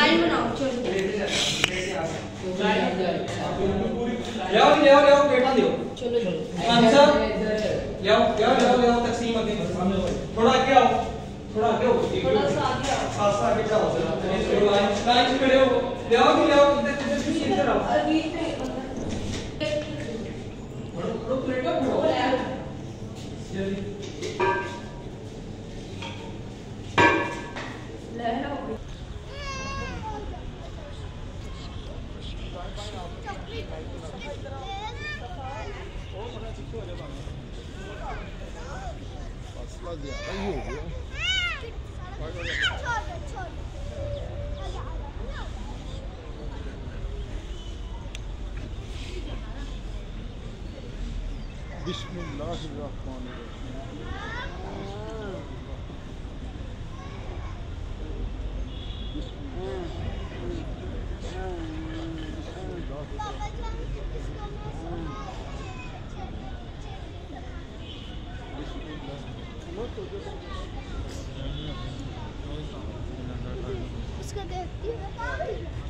line बनाओ चलो ले आओ बेटा दियो चलो आंसर ले आओ तकसीम आगे थोड़ा आगे आओ थोड़ा आगे हो थोड़ा सा आगे आओ साथ आगे जाओ जरा इस लाइन से खड़े हो ले आओ इधर आओ अभी थोड़ा प्लेट का फोड़ो जल्दी ले लो उसका देखती है